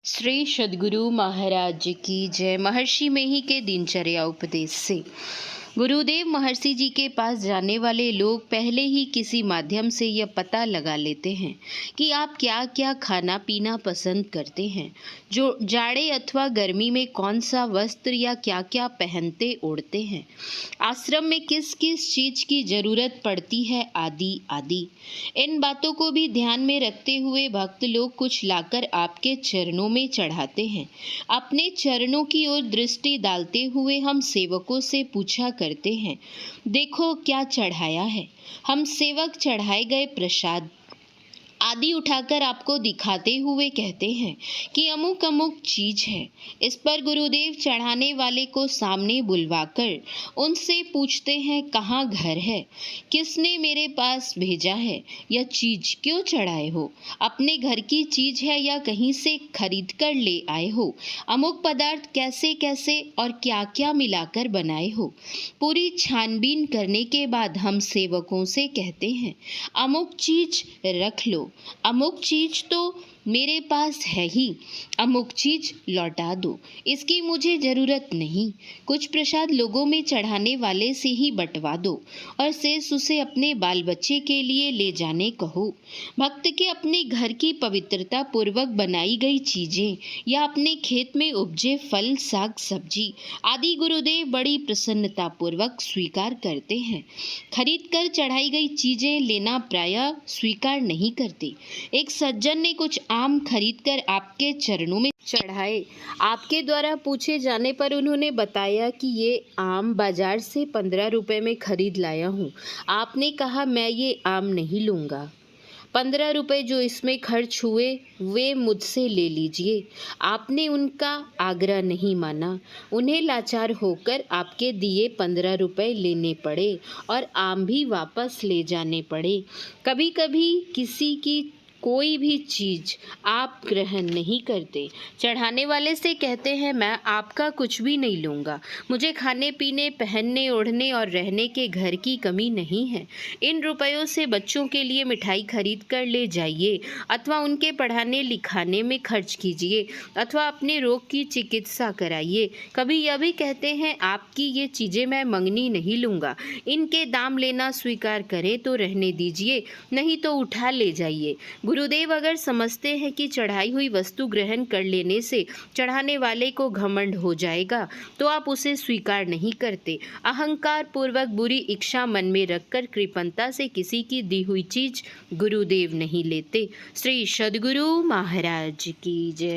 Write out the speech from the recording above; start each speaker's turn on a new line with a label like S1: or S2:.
S1: श्री सद्गुरु महाराज की जय। महर्षि मेही के दिनचर्या उपदेश से गुरुदेव महर्षि जी के पास जाने वाले लोग पहले ही किसी माध्यम से यह पता लगा लेते हैं कि आप क्या क्या खाना पीना पसंद करते हैं, जो जाड़े अथवा गर्मी में कौन सा वस्त्र या क्या क्या पहनते ओढ़ते हैं, आश्रम में किस किस चीज़ की ज़रूरत पड़ती है, आदि आदि। इन बातों को भी ध्यान में रखते हुए भक्त लोग कुछ लाकर आपके चरणों में चढ़ाते हैं। अपने चरणों की ओर दृष्टि डालते हुए हम सेवकों से पूछा करते हैं, देखो क्या चढ़ाया है। हम सेवक चढ़ाए गए प्रसाद आदि उठाकर आपको दिखाते हुए कहते हैं कि अमुक अमुक चीज है। इस पर गुरुदेव चढ़ाने वाले को सामने बुलवाकर उनसे पूछते हैं, कहाँ घर है, किसने मेरे पास भेजा है, यह चीज क्यों चढ़ाए हो, अपने घर की चीज है या कहीं से खरीद कर ले आए हो, अमुक पदार्थ कैसे कैसे और क्या क्या मिलाकर बनाए हो। पूरी छानबीन करने के बाद हम सेवकों से कहते हैं, अमुक चीज रख लो, अमुक चीज तो मेरे पास है ही, अमुक चीज लौटा दो, इसकी मुझे जरूरत नहीं। कुछ प्रसाद लोगों में चढ़ाने वाले से ही बंटवा दो और शेष उसे अपने बाल बच्चे के लिए ले जाने कहो। भक्त के अपने घर की पवित्रता पूर्वक बनाई गई चीजें या अपने खेत में उपजे फल साग सब्जी आदि गुरुदेव बड़ी प्रसन्नता पूर्वक स्वीकार करते हैं। खरीद कर चढ़ाई गई चीजें लेना प्रायः स्वीकार नहीं करते। एक सज्जन ने कुछ आम खरीदकर आपके चरणों में चढ़ाए। आपके द्वारा पूछे जाने पर उन्होंने बताया कि ये आम बाजार से 15 रुपए में खरीद लाया हूँ। आपने कहा, मैं ये आम नहीं लूँगा, 15 रुपए जो इसमें खर्च हुए वे मुझसे ले लीजिए। आपने उनका आग्रह नहीं माना। उन्हें लाचार होकर आपके दिए 15 रुपए लेने पड़े और आम भी वापस ले जाने पड़े। कभी कभी किसी की कोई भी चीज़ आप ग्रहण नहीं करते। चढ़ाने वाले से कहते हैं, मैं आपका कुछ भी नहीं लूँगा, मुझे खाने पीने पहनने ओढ़ने और रहने के घर की कमी नहीं है। इन रुपयों से बच्चों के लिए मिठाई खरीद कर ले जाइए अथवा उनके पढ़ाने लिखाने में खर्च कीजिए अथवा अपने रोग की चिकित्सा कराइए। कभी यह भी कहते हैं, आपकी ये चीज़ें मैं मंगनी नहीं लूँगा, इनके दाम लेना स्वीकार करें तो रहने दीजिए, नहीं तो उठा ले जाइए। गुरुदेव अगर समझते हैं कि चढ़ाई हुई वस्तु ग्रहण कर लेने से चढ़ाने वाले को घमंड हो जाएगा तो आप उसे स्वीकार नहीं करते। अहंकार पूर्वक बुरी इच्छा मन में रखकर कृपणता से किसी की दी हुई चीज गुरुदेव नहीं लेते। श्री सद्गुरु महाराज की जय।